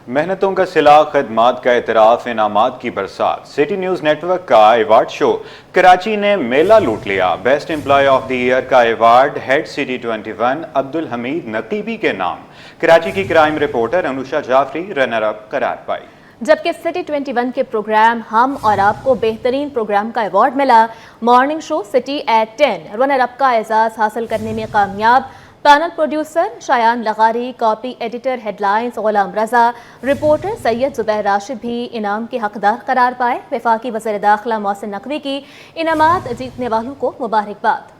محنتوں کا صلہ، خدمات کا اعتراف، انعامات کی برسات۔ سٹی نیوز نیٹ ورک کا ایوارڈ شو کراچی نے میلہ لوٹ لیا۔ Best employee of the year کا award head city 21 Abdulhamid Naqibi کے نام۔ کراچی کی crime reporter Anusha Jafri runner up قرار پائی۔ جبکہ سٹی 21 کے پروگرام ہم اور آپ کو بہترین پروگرام کا ایوارڈ ملا۔ Morning show city at 10 runner up کا اعزاز حاصل کرنے میں کامیاب۔ پینل پروڈیوسر شایان لغاری، copy editor headlines Ghulam Raza, reporter سید زبیر راشد بھی انعام کے حقدار قرار پائے۔ وفاقی وزیر داخلہ محسن نقوی کی انعامات جیتنے والوں کو مبارکباد۔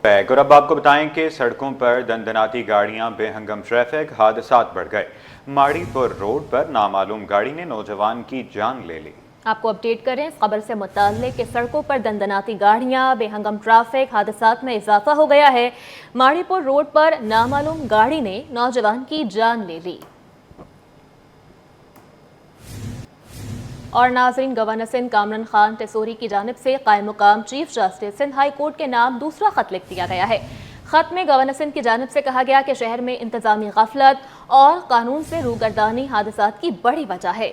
اور اب آپ کو بتائیں کہ سڑکوں پر دندناتی گاڑیاں، بے ہنگم ٹریفک، حادثات بڑھ گئے۔ ماڑی پور روڈ پر نامعلوم گاڑی نے نوجوان کی جان لے لی۔ آپ کو اپڈیٹ کریں اس خبر سے متعلق کہ سڑکوں پر دندناتی گاڑیاں، بے ہنگم ٹریفک، حادثات میں اضافہ ہو گیا ہے۔ ماڑی پور روڈ پر نامعلوم گاڑی نے نوجوان کی جان لے لی۔ اور ناظرین، گورنر سندھ کامران خان ٹیسوری کی جانب سے قائم مقام chief justice Sindh high court کے نام دوسرا خط لکھ دیا گیا ہے۔ خط میں گورنر سندھ کی جانب سے کہا گیا کہ شہر میں انتظامی غفلت اور قانون سے روگردانی حادثات کی بڑی وجہ ہے۔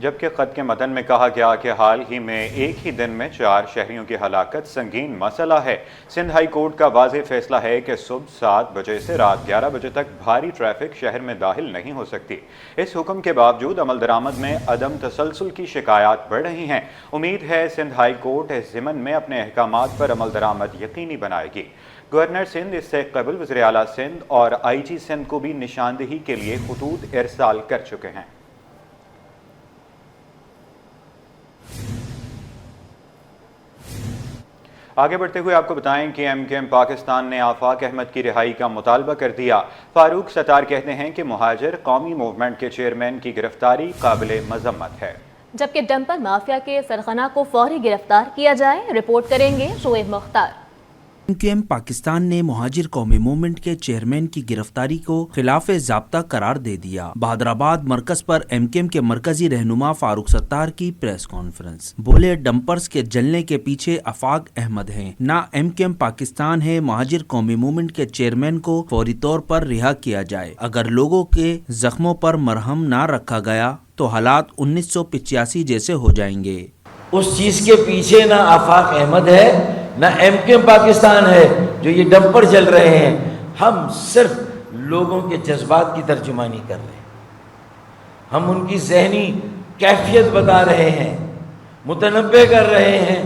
جبکہ خط کے متن میں کہا گیا کہ حال ہی میں ایک ہی دن میں 4 شہریوں کی ہلاکت سنگین مسئلہ ہے۔ سندھ ہائی کورٹ کا واضح فیصلہ ہے کہ صبح 7 بجے سے رات 11 بجے تک بھاری ٹریفک شہر میں داخل نہیں ہو سکتی۔ اس حکم کے باوجود عمل درآمد میں عدم تسلسل کی شکایات بڑھ رہی ہیں۔ امید ہے سندھ ہائی کورٹ اس ضمن میں اپنے احکامات پر عمل درآمد یقینی بنائے گی۔ گورنر سندھ اس سے قبل وزیر اعلیٰ سندھ اور آئی جی سندھ کو بھی نشاندہی کے لیے خطوط ارسال کر چکے ہیں۔ آگے بڑھتے ہوئے آپ کو بتائیں کہ ایم کیو ایم پاکستان نے آفاق احمد کی رہائی کا مطالبہ کر دیا۔ فاروق ستار کہتے ہیں کہ مہاجر قومی موومنٹ کے چیئرمین کی گرفتاری قابل مذمت ہے۔ جبکہ ڈمپر مافیا کے سرغنہ کو فوری گرفتار کیا جائے، رپورٹ کریں گے شعیب مختار۔ ایم کیو ایم پاکستان نے مہاجر قومی موومنٹ کے چیئرمین کی گرفتاری کو خلاف ضابطہ قرار دے دیا۔ بہادرآباد مرکز پر ایم کیو ایم کے مرکزی رہنما فاروق ستار کی پریس کانفرنس۔ بولے، ڈمپرز کے جلنے کے پیچھے آفاق احمد ہیں، نہ ایم کیو ایم پاکستان ہے۔ مہاجر قومی موومنٹ کے چیئرمین کو فوری طور پر رہا کیا جائے۔ اگر لوگوں کے زخموں پر مرہم نہ رکھا گیا تو حالات 1985 جیسے ہو جائیں گے۔ اس چیز کے پیچھے نہ آفاق احمد ہے نہ ایم کیو ایم پاکستان ہے جو یہ ڈمپر چل رہے ہیں۔ ہم صرف لوگوں کے جذبات کی ترجمانی کر رہے ہیں، ہم ان کی ذہنی کیفیت بتا رہے ہیں، متنبع کر رہے ہیں،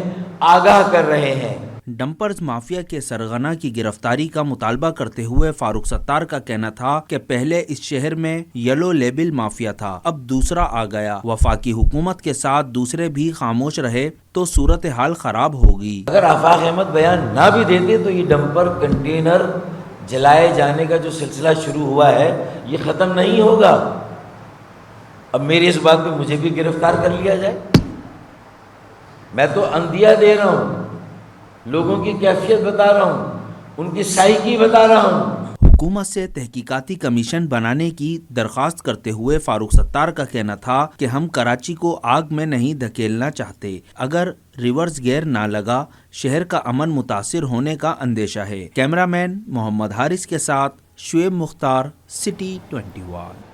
آگاہ کر رہے ہیں۔ ڈمپرز مافیا کے سرغنہ کی گرفتاری کا مطالبہ کرتے ہوئے فاروق ستار کا کہنا تھا کہ پہلے اس شہر میں یلو لیبل مافیا تھا، اب دوسرا آ گیا۔ وفاقی حکومت کے ساتھ دوسرے بھی خاموش رہے تو صورتحال خراب ہوگی۔ اگر آفاق احمد بیان نہ بھی دیتے تو یہ ڈمپر کنٹینر جلائے جانے کا جو سلسلہ شروع ہوا ہے یہ ختم نہیں ہوگا۔ اب میری اس بات پہ مجھے بھی گرفتار کر لیا جائے، میں تو اندیا دے رہا ہوں، لوگوں کی کیفیت بتا رہا ہوں، ان کی سائیکی بتا رہا ہوں۔ حکومت سے تحقیقاتی کمیشن بنانے کی درخواست کرتے ہوئے فاروق ستار کا کہنا تھا کہ ہم کراچی کو آگ میں نہیں دھکیلنا چاہتے۔ اگر ریورس گیئر نہ لگا، شہر کا امن متاثر ہونے کا اندیشہ ہے۔ کیمرامین محمد حارث کے ساتھ شعیب مختار، سٹی 21۔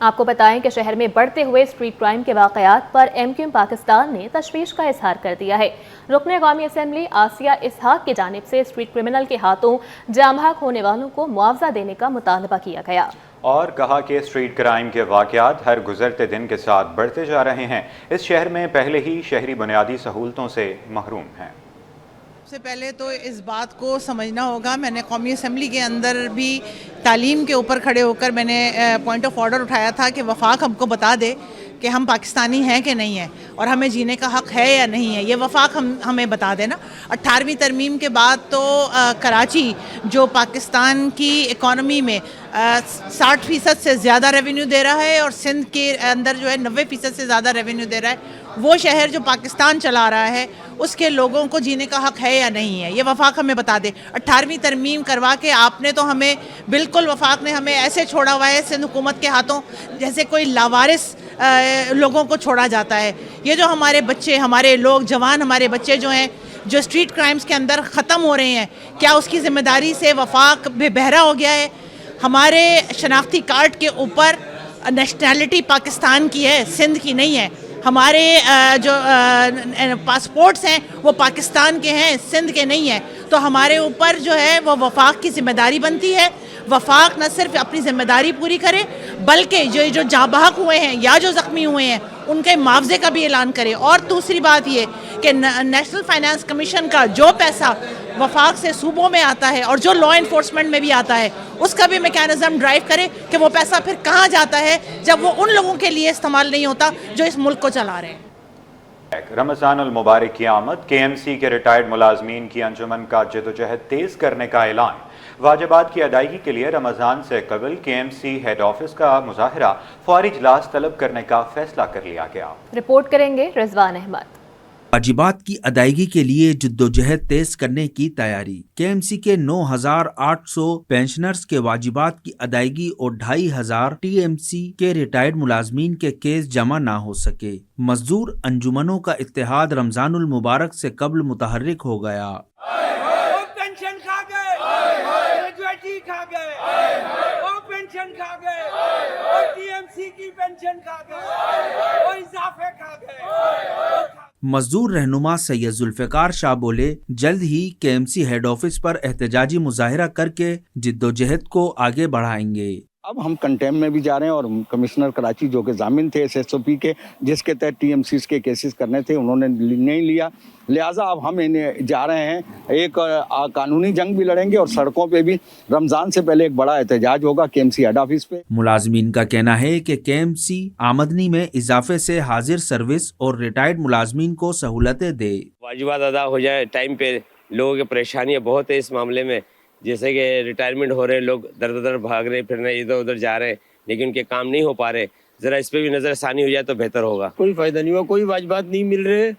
آپ کو بتائیں کہ شہر میں بڑھتے ہوئے اسٹریٹ کرائم کے واقعات پر ایم کیو ایم پاکستان نے تشویش کا اظہار کر دیا ہے۔ رکن قومی اسمبلی آسیہ اسحاق کی جانب سے اسٹریٹ کرمنل کے ہاتھوں جاں بحق ہونے والوں کو معاوضہ دینے کا مطالبہ کیا گیا، اور کہا کہ اسٹریٹ کرائم کے واقعات ہر گزرتے دن کے ساتھ بڑھتے جا رہے ہیں۔ اس شہر میں پہلے ہی شہری بنیادی سہولتوں سے محروم ہیں۔ سب سے پہلے تو اس بات کو سمجھنا ہوگا، میں نے قومی اسمبلی کے اندر بھی تعلیم کے اوپر کھڑے ہو کر میں نے پوائنٹ آف آرڈر اٹھایا تھا کہ وفاق ہم کو بتا دے کہ ہم پاکستانی ہیں کہ نہیں ہیں اور ہمیں جینے کا حق ہے یا نہیں ہے، یہ وفاق ہمیں بتا دینا۔ 18ویں ترمیم کے بعد تو کراچی جو پاکستان کی اکانومی میں 60% سے زیادہ ریونیو دے رہا ہے اور سندھ کے اندر جو ہے 90% سے زیادہ ریونیو دے رہا ہے، وہ شہر جو پاکستان چلا رہا ہے اس کے لوگوں کو جینے کا حق ہے یا نہیں ہے، یہ وفاق ہمیں بتا دے۔ 18ویں ترمیم کروا کے آپ نے تو ہمیں بالکل، وفاق نے ہمیں ایسے چھوڑا ہوا ہے سندھ حکومت کے ہاتھوں جیسے کوئی لاوارث لوگوں کو چھوڑا جاتا ہے۔ یہ جو ہمارے بچے، ہمارے لوگ جوان، ہمارے بچے جو ہیں جو اسٹریٹ کرائمز کے اندر ختم ہو رہے ہیں، کیا اس کی ذمہ داری سے وفاق بے بہرا ہو گیا ہے؟ ہمارے شناختی کارڈ کے اوپر نیشنلٹی پاکستان کی ہے، سندھ کی نہیں ہے. ہمارے جو پاسپورٹس ہیں وہ پاکستان کے ہیں، سندھ کے نہیں ہیں. تو ہمارے اوپر جو ہے وہ وفاق کی ذمہ داری بنتی ہے. وفاق نہ صرف اپنی ذمہ داری پوری کرے بلکہ جو جاں بحق ہوئے ہیں یا جو زخمی ہوئے ہیں ان کے معاوضے کا بھی اعلان کرے. اور دوسری بات یہ کہ نیشنل فائنانس کمیشن کا جو پیسہ وفاق سے صوبوں میں آتا ہے اور جو لا انفورسمنٹ میں بھی آتا ہے اس کا بھی میکینزم ڈرائیو کرے کہ وہ پیسہ پھر کہاں جاتا ہے جب وہ ان لوگوں کے لیے استعمال نہیں ہوتا جو اس ملک کو چلا رہے ہیں. رمضان المبارک کی آمد. کے ایم سی کے ریٹائرڈ ملازمین کی انجمن کا جدوجہد تیز کرنے کا اعلان. واجبات کی ادائیگی کے لیے رمضان سے قبل کے ایم سی ہیڈ آفس کا مظاہرہ فوری اجلاس طلب کرنے کا فیصلہ کر لیا گیا. رپورٹ کریں گے رضوان احمد. واجبات کی ادائیگی کے لیے جدوجہد تیز کرنے کی تیاری. کے ایم سی کے 9,800 پینشنرز کے واجبات کی ادائیگی اور 2,500 ٹی ایم سی کے ریٹائرڈ ملازمین کے کیس جمع نہ ہو سکے. مزدور انجمنوں کا اتحاد رمضان المبارک سے قبل متحرک ہو گیا. پینشن کھا گئے، گریجویٹی کھا گئے، وہ پینشن کھا گئے، وہ ٹی ایم سی کی پینشن کھا گئے، وہ اضافے کھا گئے. مزدور رہنما سید ذوالفقار شاہ بولے جلد ہی کے ایم سی ہیڈ آفس پر احتجاجی مظاہرہ کر کے جدوجہد کو آگے بڑھائیں گے. اب ہم کنٹیم میں بھی جا رہے ہیں اور کمشنر کراچی جو کہ ضامن تھے ایس ایس او پی کے جس کے تحت ٹی ایم سیز کے کیسز کرنے تھے انہوں نے نہیں لیا، لہٰذا اب ہم جا رہے ہیں ایک قانونی جنگ بھی لڑیں گے اور سڑکوں پہ بھی رمضان سے پہلے ایک بڑا احتجاج ہوگا کے ایم سی ہیڈ آفس پہ. ملازمین کا کہنا ہے کہ کے ایم سی آمدنی میں اضافے سے حاضر سروس اور ریٹائرڈ ملازمین کو سہولتیں دے. واجبات ادا ہو جائے ٹائم پہ. لوگوں کی پریشانیاں بہت ہے اس معاملے میں، جیسے کہ ریٹائرمنٹ ہو رہے ہیں لوگ، در در بھاگ رہے پھر ادھر ادھر جا رہے ہیں لیکن ان کے کام نہیں ہو پا رہے. ذرا اس پہ بھی نظر ثانی ہو جائے تو بہتر ہوگا. کوئی فائدہ نہیں ہوا، کوئی واجبات نہیں مل رہے.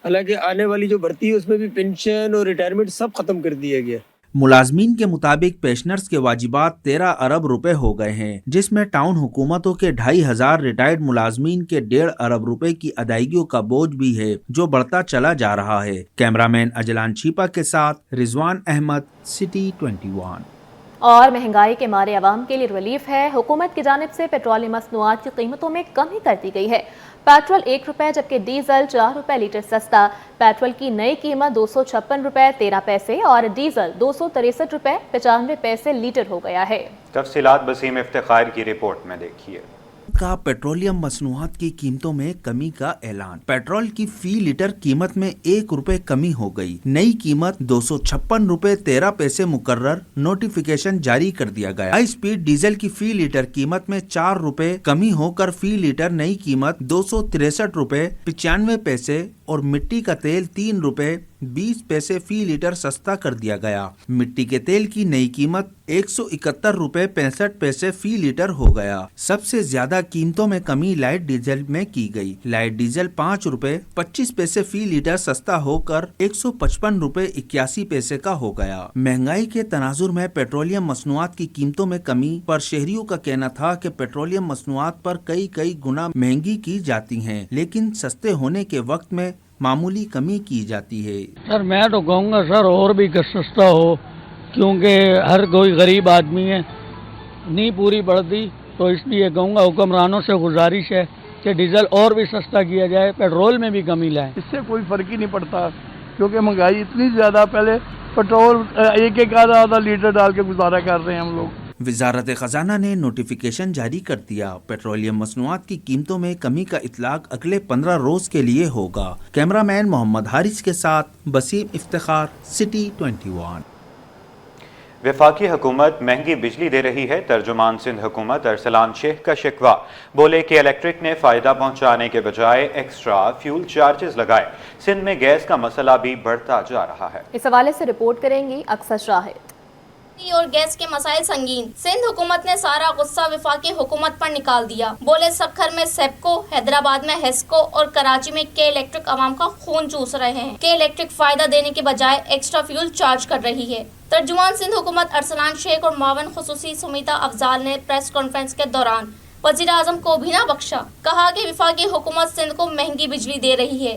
حالانکہ آنے والی جو بھرتی ہے اس میں بھی پینشن اور ریٹائرمنٹ سب ختم کر دیا گیا. ملازمین کے مطابق پینشنرز کے واجبات 13 ارب روپے ہو گئے ہیں، جس میں ٹاؤن حکومتوں کے 2,500 ریٹائرڈ ملازمین کے 1.5 ارب روپے کی ادائیگیوں کا بوجھ بھی ہے جو بڑھتا چلا جا رہا ہے. کیمرامین اجلان چھیپا کے ساتھ رضوان احمد، سٹی 21. اور مہنگائی کے مارے عوام کے لیے ریلیف ہے. حکومت کی جانب سے پیٹرولیم مصنوعات کی قیمتوں میں کمی کر دی گئی ہے. پیٹرول 1 روپے جبکہ ڈیزل 4 روپے لیٹر سستا. پیٹرول کی نئی قیمت 256 روپے 13 پیسے اور ڈیزل 263 روپے 95 پیسے لیٹر ہو گیا ہے. تفصیلات بسیم افتخار کی رپورٹ میں دیکھیے. کا پیٹرولیم مصنوعات کی قیمتوں میں کمی کا اعلان. پیٹرول کی فی لیٹر قیمت میں 1 روپے کمی ہو گئی. نئی قیمت 256 روپے 13 پیسے مقرر. نوٹیفیکیشن جاری کر دیا گیا. ہائی سپیڈ ڈیزل کی فی لیٹر قیمت میں 4 روپے کمی ہو کر فی لیٹر نئی قیمت 263 روپے 95 پیسے اور مٹی کا تیل 3 روپے 20 پیسے فی لیٹر سستا کر دیا گیا. مٹی کے تیل کی نئی قیمت 171 روپے 65 پیسے فی لیٹر ہو گیا. سب سے زیادہ قیمتوں میں کمی لائٹ ڈیزل میں کی گئی. لائٹ ڈیزل 5 روپے 25 پیسے فی لیٹر سستا ہو کر 155 روپے 81 پیسے کا ہو گیا. مہنگائی کے تناظر میں پیٹرولیم مصنوعات کی قیمتوں میں کمی پر شہریوں کا کہنا تھا کہ پیٹرولیم مصنوعات پر کئی گنا مہنگی کی جاتی ہیں لیکن سستے ہونے کے وقت میں معمولی کمی کی جاتی ہے. سر میں تو کہوں گا سر اور بھی سستا ہو، کیونکہ ہر کوئی غریب آدمی ہے، نہیں پوری بڑھتی، تو اس لیے کہوں گا حکمرانوں سے گزارش ہے کہ ڈیزل اور بھی سستا کیا جائے، پیٹرول میں بھی کمی لائیں. اس سے کوئی فرق ہی نہیں پڑتا کیونکہ مہنگائی اتنی زیادہ. پہلے پیٹرول ایک آدھا لیٹر ڈال کے گزارا کر رہے ہیں ہم لوگ. وزارت خزانہ نے نوٹیفیکیشن جاری کر دیا. پیٹرولیم مصنوعات کی قیمتوں میں کمی کا اطلاق اگلے 15 روز کے لیے ہوگا. کیمرامین محمد حارث کے ساتھ بسیم افتخار، سٹی 21. وفاقی حکومت مہنگی بجلی دے رہی ہے. ترجمان سندھ حکومت ارسلان شیخ کا شکوہ. بولے کہ الیکٹرک نے فائدہ پہنچانے کے بجائے ایکسٹرا فیول چارجز لگائے. سندھ میں گیس کا مسئلہ بھی بڑھتا جا رہا ہے. اس حوالے سے رپورٹ کریں گی اکثر شاہد. اور گیس کے مسائل سنگین. سندھ حکومت نے سارا غصہ وفاقی حکومت پر نکال دیا. بولے سکھر میں سیپکو، حیدرآباد میں ہیسکو اور کراچی میں کے الیکٹرک عوام کا خون چوس رہے ہیں. کے الیکٹرک فائدہ دینے کے بجائے ایکسٹرا فیول چارج کر رہی ہے. ترجمان سندھ حکومت ارسلان شیخ اور معاون خصوصی سمیتا افضال نے پریس کانفرنس کے دوران وزیر اعظم کو بھی نہ بخشا. کہا کہ وفاقی حکومت سندھ کو مہنگی بجلی دے رہی ہے.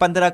15